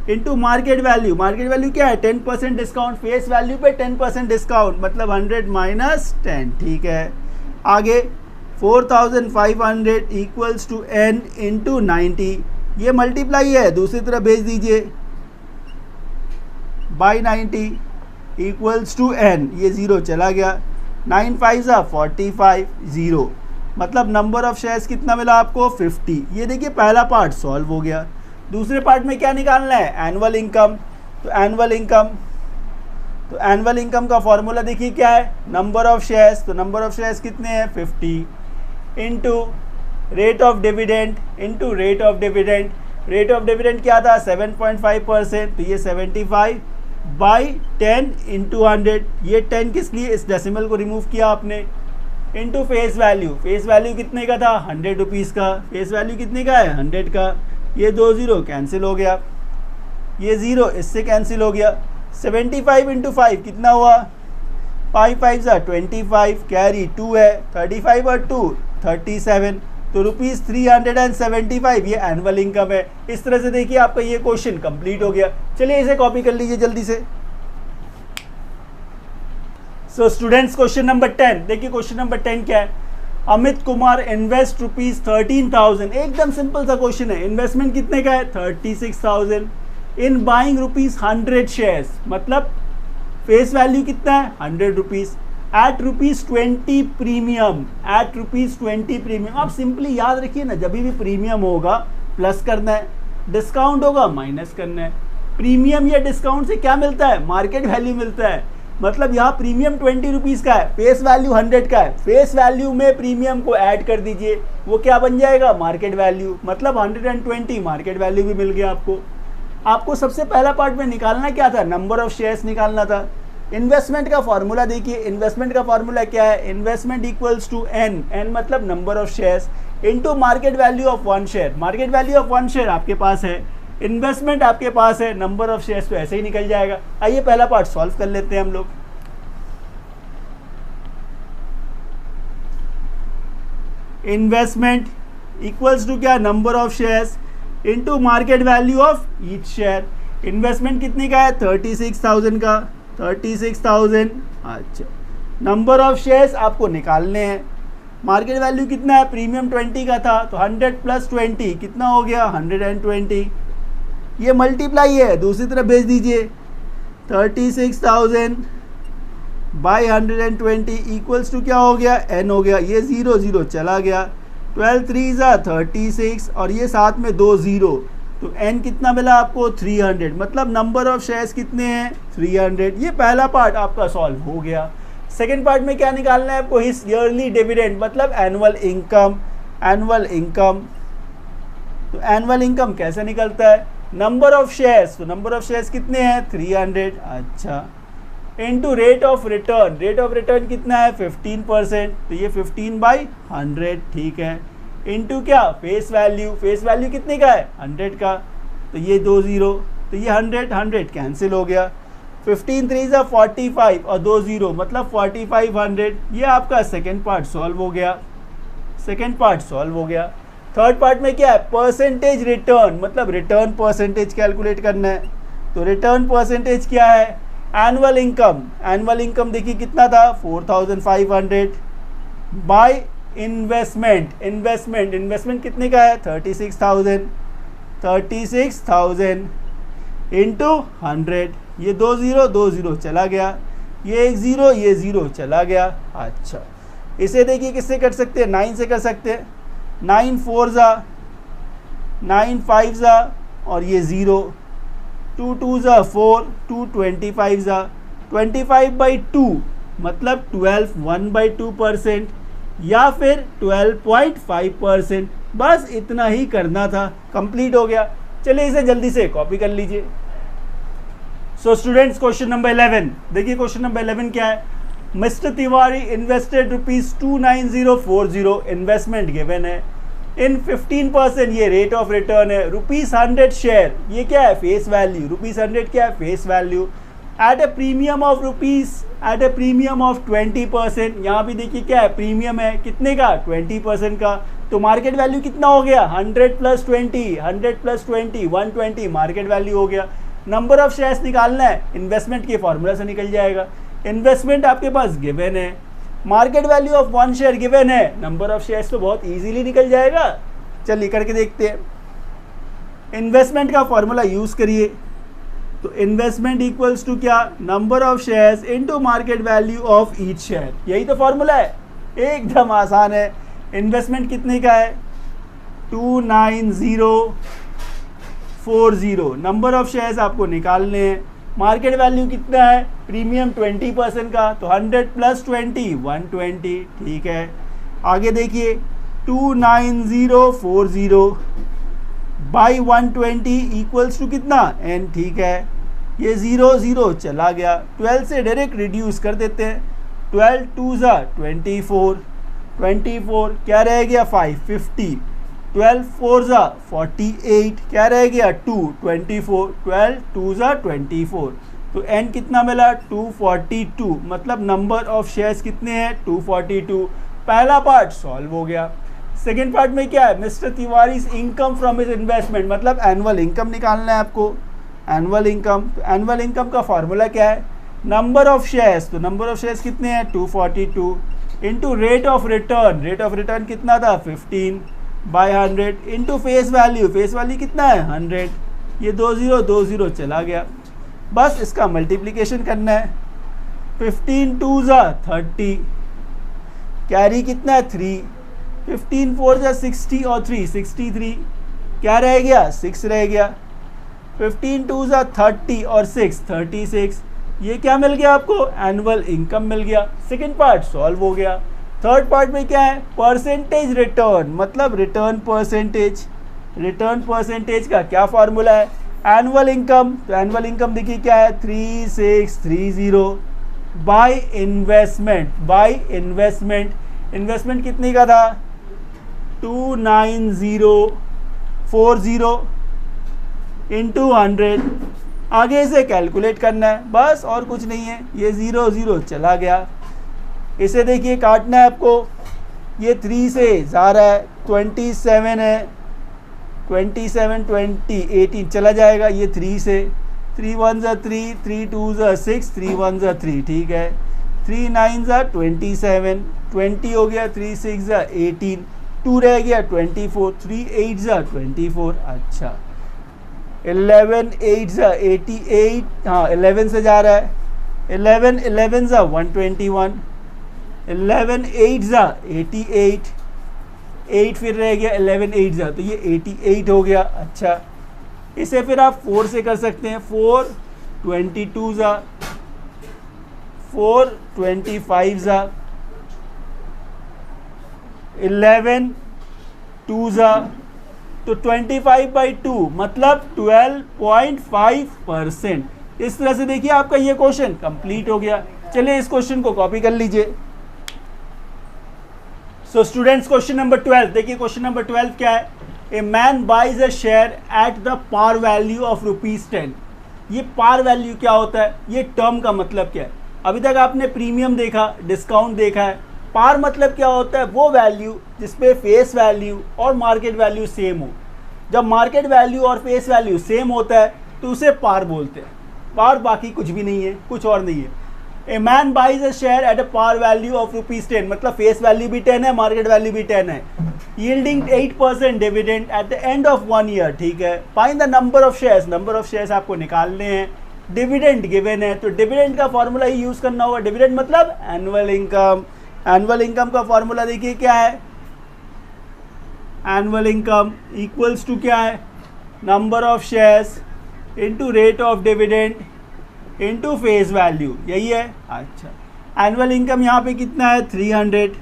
[SPEAKER 1] into market value. Market value क्या है 10% डिस्काउंट, फेस वैल्यू पे 10% डिस्काउंट, मतलब 100 माइनस 10, ठीक है। आगे 4500 इक्वल्स टू n इंटू 90, ये मल्टीप्लाई है, दूसरी तरफ भेज दीजिए, बाई 90 इक्वल्स टू n, ये ज़ीरो चला गया, 9 5 45 ज़ीरो, मतलब नंबर ऑफ शेयर्स कितना मिला आपको 50। ये देखिए पहला पार्ट सॉल्व हो गया। दूसरे पार्ट में क्या निकालना है, एनुअल इनकम। तो एनुअल इनकम का फॉर्मूला देखिए क्या है, नंबर ऑफ शेयर्स, तो नंबर ऑफ शेयर्स कितने हैं 50 into rate of dividend into rate of dividend. Rate of dividend क्या था 7.5%, तो ये 75 बाई 10 इंटू 100, ये 10 किस लिए, इस डेसिमल को रिमूव किया आपने, into face value. Face value कितने का था 100 रुपीज़ का, फेस वैल्यू कितने का है 100 का, ये 2 ज़ीरो कैंसिल हो गया, ये ज़ीरो इससे कैंसिल हो गया। 75 इंटू 5 कितना हुआ, 5 5 25, कैरी 2 है, 35 और 2 37, तो ₹375 ये एनुअल इनकम है। इस तरह से देखिए आपका ये क्वेश्चन कंप्लीट हो गया। चलिए इसे कॉपी कर लीजिए जल्दी से। सो स्टूडेंट्स क्वेश्चन नंबर 10 देखिए, क्वेश्चन नंबर 10 क्या है, अमित कुमार इन्वेस्ट ₹13,000, एकदम सिंपल सा क्वेश्चन है। इन्वेस्टमेंट कितने का है 36,000 इन बाइंग ₹100 शेयर्स, मतलब फेस वैल्यू कितना है 100 rupees at ₹20 premium, at ₹20 premium. आप सिंपली याद रखिए ना, जब भी प्रीमियम होगा प्लस करना है, डिस्काउंट होगा माइनस करना है। प्रीमियम या डिस्काउंट से क्या मिलता है, मार्केट वैल्यू मिलता है, मतलब यहाँ प्रीमियम 20 रुपीज़ का है, फेस वैल्यू 100 का है, फेस वैल्यू में प्रीमियम को ऐड कर दीजिए, वो क्या बन जाएगा मार्केट वैल्यू, मतलब 120 मार्केट वैल्यू भी मिल गया आपको। आपको सबसे पहला पार्ट में निकालना क्या था, नंबर ऑफ शेयर्स निकालना था। इन्वेस्टमेंट का फॉर्मूला देखिए, इन्वेस्टमेंट का फॉर्मूला क्या है, investment equals to N, N मतलब number of shares into market value of one share. Market value of one share आपके पास है, इन्वेस्टमेंट आपके पास है, नंबर ऑफ शेयर्स तो ऐसे ही निकल जाएगा। आइए पहला पार्ट सॉल्व कर लेते हैं हम लोग। इन्वेस्टमेंट इक्वल्स टू क्या, number of shares into market value of each share. Investment कितने का है 36,000 का, 36,000, अच्छा नंबर ऑफ शेयर्स आपको निकालने हैं। मार्केट वैल्यू कितना है, प्रीमियम 20 का था, तो 100 प्लस 20 कितना हो गया 120, ये मल्टीप्लाई है, दूसरी तरफ भेज दीजिए, 36,000 बाई 120 इक्वल्स टू क्या हो गया n हो गया, ये 0 0 चला गया, 12 3 36 और ये साथ में 2 0, तो n कितना मिला आपको 300, मतलब नंबर ऑफ शेयर्स कितने हैं 300। ये पहला पार्ट आपका सॉल्व हो गया। सेकेंड पार्ट में क्या निकालना है आपको, हिज ईयरली डिविडेंड, मतलब एनुअल इनकम। एनुअल इनकम, तो एनुअल इनकम कैसे निकलता है, नंबर ऑफ शेयर्स, तो नंबर ऑफ शेयर्स कितने हैं 300, अच्छा into rate of return. Rate of return कितना है 15%, तो ये 15/100, ठीक है, इनटू क्या फेस वैल्यू। फेस वैल्यू कितने का है 100 का, तो ये 2 0, तो ये 100 कैंसिल हो गया, 15 3 45 और 2 0, मतलब 4500। ये आपका सेकेंड पार्ट सॉल्व हो गया, सेकेंड पार्ट सॉल्व हो गया। थर्ड पार्ट में क्या है, परसेंटेज रिटर्न, मतलब रिटर्न परसेंटेज कैलकुलेट करना है। तो रिटर्न परसेंटेज क्या है, एनुअल इनकम। एनुअल इनकम देखिए कितना था 4500 बाय इन्वेस्टमेंट। इन्वेस्टमेंट कितने का है 36,000 इंटू 100, ये 2 0 चला गया, ये 1 0 ये 0 चला गया। अच्छा इसे देखिए किससे कर सकते हैं, 9 से कर सकते हैं, 9 4 9 5 और ये 0, 2 2 ज़ा 4, 2 25 ज़ा 25/2 मतलब 12 1/2% या फिर 12.5%। बस इतना ही करना था, कंप्लीट हो गया। चलिए इसे जल्दी से कॉपी कर लीजिए। सो स्टूडेंट्स, क्वेश्चन नंबर 11 देखिए। क्वेश्चन नंबर 11 क्या है? Mister Tiwari invested ₹29040, investment given है इन 15%, ये रेट ऑफ रिटर्न है। ₹100 शेयर, ये क्या है? Face value. ₹100 क्या है? Face value. At a premium of 20%, यहाँ भी देखिए क्या है? प्रीमियम है, कितने का? 20% का। तो मार्केट वैल्यू कितना हो गया? 100 + 20, 100 + 20 120 मार्केट वैल्यू हो गया। नंबर ऑफ शेयर्स निकालना है, इन्वेस्टमेंट के फॉर्मूला से निकल जाएगा। इन्वेस्टमेंट आपके पास गिवन है, market value of 1 share given है, नंबर ऑफ शेयर्स तो बहुत इजीली निकल जाएगा। चलिए करके देखते हैं। इन्वेस्टमेंट का फॉर्मूला यूज करिए, तो इन्वेस्टमेंट इक्वल्स टू क्या? Number of shares into market value of each share. यही तो फॉर्मूला है, एकदम आसान है। इन्वेस्टमेंट कितने का है? 29040। नंबर ऑफ शेयर्स आपको निकालने हैं। मार्केट वैल्यू कितना है? प्रीमियम 20% का, तो 100 + 20 120। ठीक है, आगे देखिए 29040 बाई 120 इक्वल्स टू कितना? n। ठीक है, ये 0 0 चला गया। 12 से डायरेक्ट रिड्यूस कर देते हैं। 12 2 ज़ा 24, 24 क्या रह गया? 5 50, 12 4 ज़ा 48 क्या रह गया? 2 24, 12 2 ज़ा 24, तो n कितना मिला? 242। मतलब नंबर ऑफ शेयर्स कितने हैं? 242। पहला पार्ट सॉल्व हो गया। सेकेंड पार्ट में क्या है? Mister Tiwari's income from his investment, मतलब एनुअल इनकम निकालना है आपको। एनुअल इनकम, तो एनुअल इनकम का फॉर्मूला क्या है? नंबर ऑफ शेयर्स, तो नंबर ऑफ शेयर्स कितने हैं? 242 into rate of return. Rate of return कितना था? 15/100 into face value. Face value कितना है? 100। ये 2 0 चला गया। बस इसका मल्टीप्लिकेशन करना है। 15 2 ज़ा 30, कैरी कितना है? 3, 15 4 ज़ा 60 और 3 63, क्या रह गया? 6 रह गया। 15 2 ज़ा 30 और 6 36, ये क्या मिल गया आपको? एनुअल इनकम मिल गया। सेकेंड पार्ट सॉल्व हो गया। थर्ड पार्ट में क्या है? परसेंटेज रिटर्न, मतलब रिटर्न परसेंटेज। रिटर्न परसेंटेज का क्या फॉर्मूला है? एनुअल इनकम, तो एनुअल इनकम देखिए क्या है? 3630 by investment. By investment, investment कितने का था? 29040 इंटू 100। आगे इसे कैलकुलेट करना है, बस और कुछ नहीं है। ये 0 0 चला गया। इसे देखिए काटना है आपको। ये 3 से जा रहा है, 27 है, 27 20 18 चला जाएगा। ये 3 से 3 1 ज़ा 3, 3 2 ज़ा 6, 3 1 ज़ा 3। ठीक है, 3 9 ज़ा 27, 20 हो गया, 3 6 ज़ा 18, 2 रह गया 24, 3 8 ज़ा 24। अच्छा, 11 8 ज़ा 88, हाँ 11 से जा रहा है। 11 11 ज़ा 121, 11 8 ज़ा 88, 8 फिर रह गया 11 8 ज़ा, तो ये 88 हो गया। अच्छा, इसे फिर आप 4 से कर सकते हैं। 4 22 ज़ा 4 25 ज़ा 11 2 ज़ा, तो 25/2 मतलब 12.5%। इस तरह से देखिए आपका ये क्वेश्चन कंप्लीट हो गया। चलिए इस क्वेश्चन को कॉपी कर लीजिए। सो स्टूडेंट्स, क्वेश्चन नंबर 12 देखिए। क्वेश्चन नंबर 12 क्या है? A man buys a share at the par value of ₹10। ये पार वैल्यू क्या होता है? ये टर्म का मतलब क्या है? अभी तक आपने प्रीमियम देखा, डिस्काउंट देखा है। पार मतलब क्या होता है? वो वैल्यू जिसपे फेस वैल्यू और मार्केट वैल्यू सेम हो। जब मार्केट वैल्यू और फेस वैल्यू सेम होता है तो उसे पार बोलते हैं। पार बाकी कुछ भी नहीं है, कुछ और नहीं है। A man buys a share at a par value of ₹10, मतलब फेस वैल्यू भी 10 है, मार्केट वैल्यू भी 10 है। Yielding 8% dividend at the end of 1 year. ठीक है, find the number of shares. Number of shares आपको निकालने हैं। डिविडेंड गिवन है, तो डिविडेंड का फॉर्मूला ही यूज करना होगा। डिविडेंड मतलब एनुअल इनकम। एनुअल इनकम का फॉर्मूला देखिए क्या है? एनुअल इनकम इक्वल्स टू क्या है? Number of shares into rate of dividend into face value, यही है। अच्छा, एनुअल इनकम यहाँ पे कितना है 300,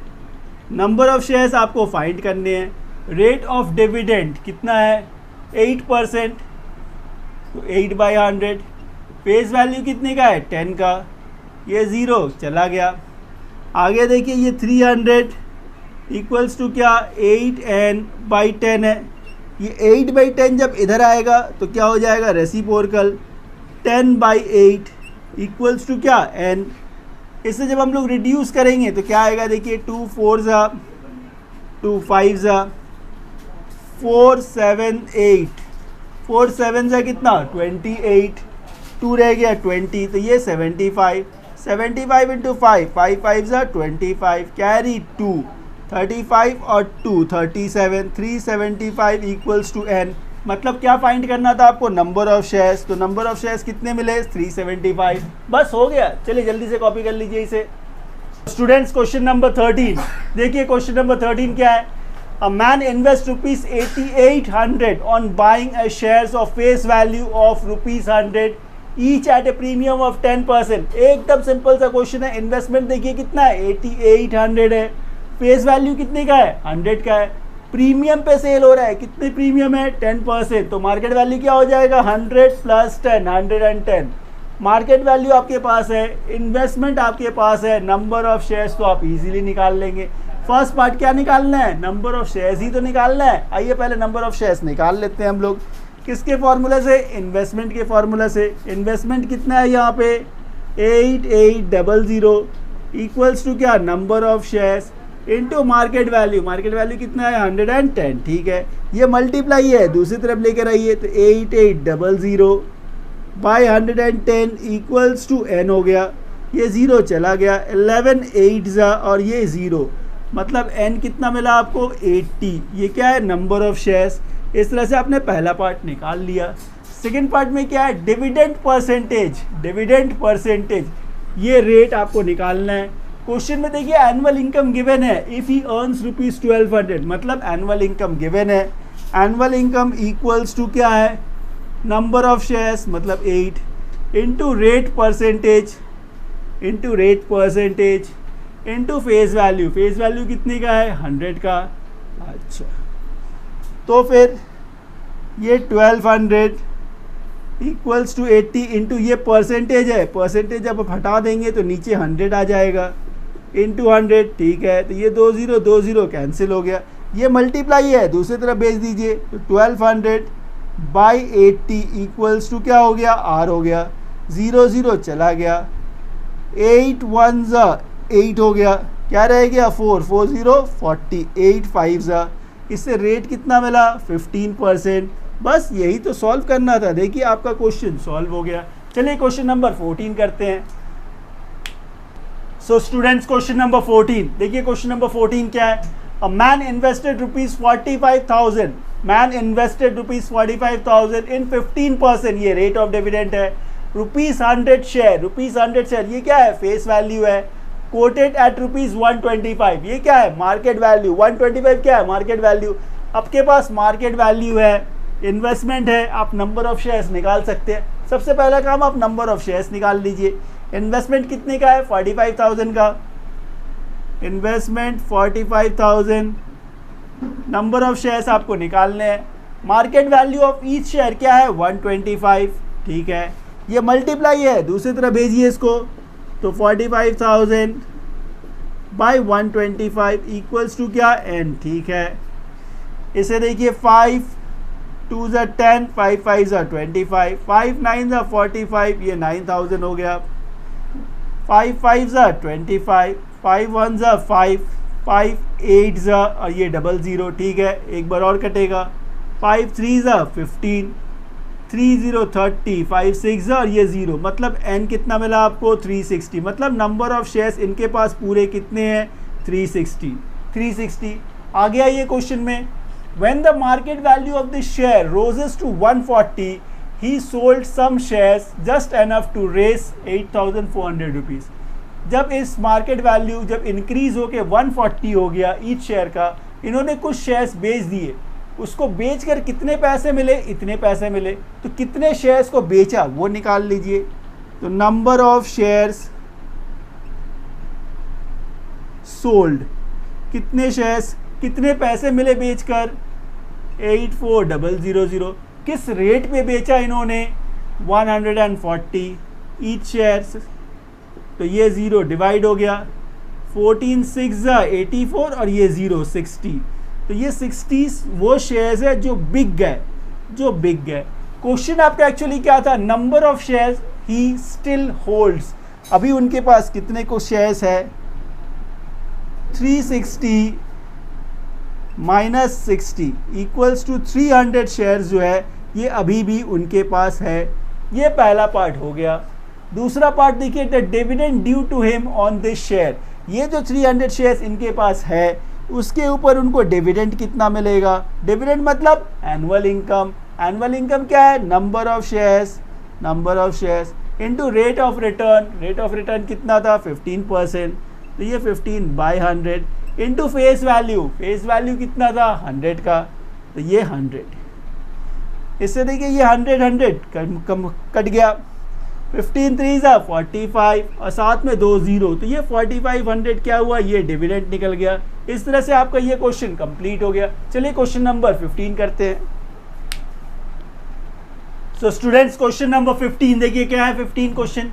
[SPEAKER 1] नंबर ऑफ शेयर्स आपको फाइंड करने हैं, रेट ऑफ डिविडेंड कितना है 8%, तो 8/100, फेस वैल्यू कितने का है 10 का, ये 0 चला गया। आगे देखिए ये 300 इक्वल्स टू क्या 8n/10 है, ये 8/10 जब इधर आएगा तो क्या हो जाएगा रेसिप्रोकल 10/8 इक्वल्स टू क्या n। इससे जब हम लोग रिड्यूस करेंगे तो क्या आएगा, देखिए 2 4 ज़ा 2 5 ज़ा 4 7 8, 4 7 ज़ा कितना 28, 2 रह गया 20, तो ये 75, 75 इंटू 5, 5 5 ज़ा 25, कैरी 2 35 और 2 37, 375 इक्वल्स टू n। मतलब क्या फाइंड करना था आपको, नंबर ऑफ शेयर्स। तो नंबर ऑफ शेयर्स कितने मिले 375, बस हो गया। चलिए जल्दी से कॉपी कर लीजिए इसे। स्टूडेंट्स क्वेश्चन नंबर 13 देखिए, क्वेश्चन नंबर 13 क्या है, a man invest ₹8800 on buying a shares of face value of ₹100 each eight a premium of 10%। एकदम सिंपल सा क्वेश्चन है। इन्वेस्टमेंट देखिए कितना है 8800 है, फेस वैल्यू कितने का है 100 का है, प्रीमियम पे सेल हो रहा है, कितने प्रीमियम है 10%, तो मार्केट वैल्यू क्या हो जाएगा 100 + 10 110। मार्केट वैल्यू आपके पास है, इन्वेस्टमेंट आपके पास है, नंबर ऑफ शेयर्स तो आप इजीली निकाल लेंगे। फर्स्ट पार्ट क्या निकालना है, नंबर ऑफ शेयर्स ही तो निकालना है। आइए पहले नंबर ऑफ शेयर्स निकाल लेते हैं हम लोग, किसके फॉर्मूला से, इन्वेस्टमेंट के फॉर्मूला से। इन्वेस्टमेंट कितना है यहाँ पे 8800 इक्वल्स टू क्या number of shares into market value, market value कितना है 110, ठीक है। ये मल्टीप्लाई है, दूसरी तरफ लेकर आइए, तो 8800 बाई 110 इक्वल्स टू n हो गया, ये 0 चला गया, 11 8 ज़ा और ये 0, मतलब n कितना मिला आपको 80। ये क्या है नंबर ऑफ शेयर्स। इस तरह से आपने पहला पार्ट निकाल लिया। सेकेंड पार्ट में क्या है, डिविडेंड परसेंटेज, डिविडेंड परसेंटेज, ये रेट आपको निकालना है। क्वेश्चन में देखिए एनुअल इनकम गिवन है, इफ़ ही अर्न्स ₹1200, मतलब एनुअल इनकम गिवन है। एनुअल इनकम इक्वल्स टू क्या है नंबर ऑफ शेयर्स, मतलब 8 into rate percentage into face value, face value कितने का है 100 का। अच्छा, तो फिर ये 1200 इक्वल्स टू 80 इंटू ये परसेंटेज है, परसेंटेज जब आप हटा देंगे तो नीचे 100 आ जाएगा इंटू 100, ठीक है। तो ये 2 0 2 0 कैंसिल हो गया, ये मल्टीप्लाई है, दूसरी तरफ भेज दीजिए, तो 1200 बाई 80 इक्वल्स टू क्या हो गया r हो गया, 0 0 चला गया, 8 1 ज़ा 8 हो गया, क्या रह गया 4 4 0 40, 8 5 ज़ा, इससे रेट कितना मिला 15%। बस यही तो सॉल्व करना था। देखिए आपका क्वेश्चन सॉल्व हो गया। चलिए क्वेश्चन नंबर 14 करते हैं। सो स्टूडेंट्स क्वेश्चन नंबर 14 देखिए, क्वेश्चन नंबर 14 क्या है, a man invested ₹45,000, man invested ₹45,000 इन 15%, ये रेट ऑफ डिविडेंड है, ₹100 शेयर, ₹100 शेयर, ये क्या है फेस वैल्यू है, कोटेड एट ₹125, ये क्या है मार्केट वैल्यू, 125 क्या है मार्केट वैल्यू। आपके पास मार्केट वैल्यू है, इन्वेस्टमेंट है, आप नंबर ऑफ शेयर्स निकाल सकते हैं। सबसे पहला काम आप नंबर ऑफ शेयर्स निकाल लीजिए। इन्वेस्टमेंट कितने का है 45,000 का, इन्वेस्टमेंट 45,000, नंबर ऑफ शेयर्स आपको निकालने हैं। Market value of each share क्या है 125, ठीक है। ये मल्टीप्लाई है, दूसरी तरफ भेजिए इसको, तो 45,000 बाई 125 इक्वल्स टू क्या n, ठीक है। इसे देखिए 5 2 ज़ा 10, 5 5 ज़ा 25, 5 9 ज़ा 45, ये 9000 हो गया, 5 5 ज़ा 25, 5 1 ज़ा 5, 5 8 ज़ा और ये 00, ठीक है। एक बार और कटेगा, 5 3 ज़ा 15, 3 0 30, 5 6 ज़ा और ये 0, मतलब n कितना मिला आपको 360, मतलब नंबर ऑफ शेयर्स इनके पास पूरे कितने हैं 360। आगे आइए क्वेश्चन में, when the market value of the share roses to 140, he sold some shares just enough to raise 8,400 rupees। जब इस मार्केट वैल्यू जब इंक्रीज होके 140 हो गया ईच शेयर का, इन्होंने कुछ शेयर्स बेच दिए उसको बेचकर कितने पैसे मिले, इतने पैसे मिले। तो कितने शेयर्स को बेचा वो निकाल लीजिए। तो नंबर ऑफ शेयर्स सोल्ड, कितने शेयर्स, कितने पैसे मिले बेचकर, 84,000। किस रेट पे बेचा इन्होंने, 140 ईच शेयर्स। तो ये 0 डिवाइड हो गया, 14 6 84 और ये 0 60। तो ये 60 वो शेयर्स है जो बिक गए, जो बिक गए। क्वेश्चन आपका एक्चुअली क्या था, number of shares he still holds, अभी उनके पास कितने को शेयर्स है, 360 माइनस 60 इक्वल्स टू 300 शेयर्स जो है ये अभी भी उनके पास है। ये पहला पार्ट हो गया। दूसरा पार्ट देखिए, the dividend due to him on this share, ये जो 300 शेयर्स इनके पास है उसके ऊपर उनको डिविडेंड कितना मिलेगा। डिविडेंड मतलब एनुअल इनकम। एनुअल इनकम क्या है, number of shares, number of shares into rate of return. Rate of return कितना था, 15%, तो ये 15/100 into face value. Face value कितना था, 100 का, तो ये 100। इससे देखिए ये 100 कट गया, 15 3 45 और साथ में 2 0, तो ये 4500 क्या हुआ, ये डिविडेंड निकल गया। इस तरह से आपका ये क्वेश्चन कंप्लीट हो गया। चलिए क्वेश्चन नंबर 15 करते हैं। सो स्टूडेंट्स क्वेश्चन नंबर 15 देखिए क्या है। 15 क्वेश्चन,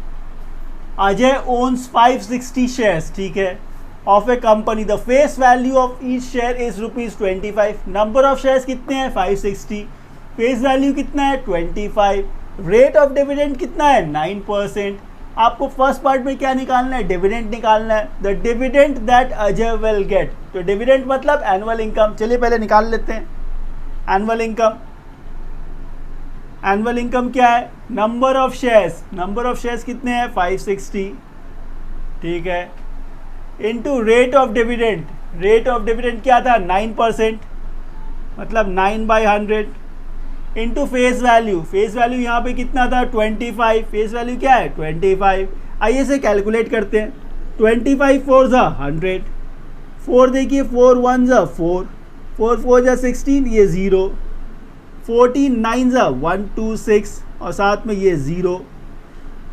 [SPEAKER 1] अजय ओन्स 560 शेयर्स, ठीक है, of a company. The face value of each share is ₹25। Number of shares कितने हैं, 560। फेस वैल्यू कितना है, 25। रेट ऑफ डिविडेंड कितना है, 9%। आपको फर्स्ट पार्ट में क्या निकालना है, डिविडेंड निकालना है। The dividend that Ajay will get, तो डिविडेंड मतलब एनुअल इनकम। चलिए पहले निकाल लेते हैं एनुअल इनकम। एनुअल इनकम क्या है, number of shares, number of shares कितने हैं, 560, ठीक है, into rate of dividend. Rate of dividend क्या था, 9%, मतलब 9/100 into face value. Face value यहाँ पे कितना था, 25। फेस वैल्यू क्या है, 25। आइए इसे कैलकुलेट करते हैं। 25 4 100, 4 देखिए 4 1 4, 4 4 16, ये 0, 14 9 126 और साथ में ये 0।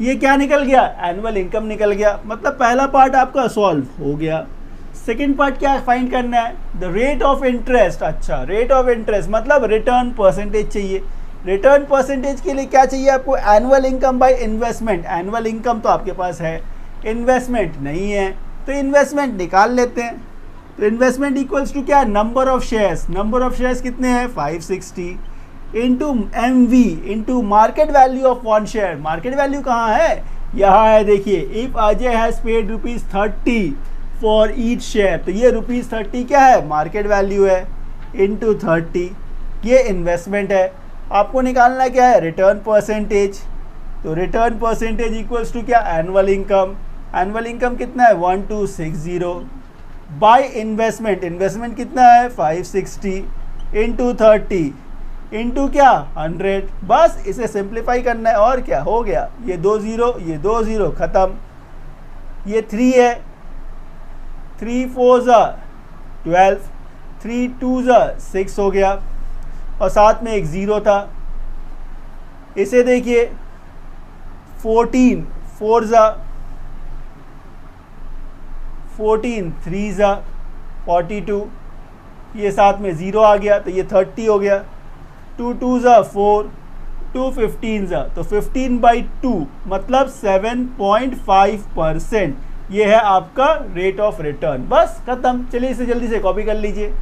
[SPEAKER 1] ये क्या निकल गया, एनुअल इनकम निकल गया। मतलब पहला पार्ट आपका सॉल्व हो गया। सेकेंड पार्ट क्या फाइंड करना है, द रेट ऑफ इंटरेस्ट। अच्छा, रेट ऑफ इंटरेस्ट मतलब रिटर्न परसेंटेज चाहिए। रिटर्न परसेंटेज के लिए क्या चाहिए आपको, annual income by investment. Annual income तो आपके पास है, इन्वेस्टमेंट नहीं है, तो इन्वेस्टमेंट निकाल लेते हैं। तो इन्वेस्टमेंट इक्वल्स टू क्या, number of shares. Number of shares कितने हैं, 560 into MV into market value of one share. Market value कहाँ है, यहाँ है, देखिए, if Ajay has paid ₹30 for each share, तो ये ₹30 क्या है, मार्केट वैल्यू है, इंटू 30 ये इन्वेस्टमेंट है। आपको निकालना क्या है, रिटर्न परसेंटेज। तो रिटर्न परसेंटेज इक्वल्स टू क्या, एनुअल इनकम। एनुअल इनकम कितना है, 1260 बाय इन्वेस्टमेंट। इन्वेस्टमेंट कितना है, 560 इंटू 30 इंटू क्या, 100। बस इसे सिंप्लीफाई करना है और क्या हो गया, ये 2 0, ये 2 0 खत्म, ये 3 है, 3 4 12, 3 2 6 हो गया और साथ में एक 0 था। इसे देखिए 14 4 14 3 42, ये साथ में 0 आ गया, तो ये 30 हो गया। 2 2 4, 2 15 तो 15/2 मतलब 7.5%। ये है आपका रेट ऑफ रिटर्न। बस खत्म। चलिए इसे जल्दी से कॉपी कर लीजिए।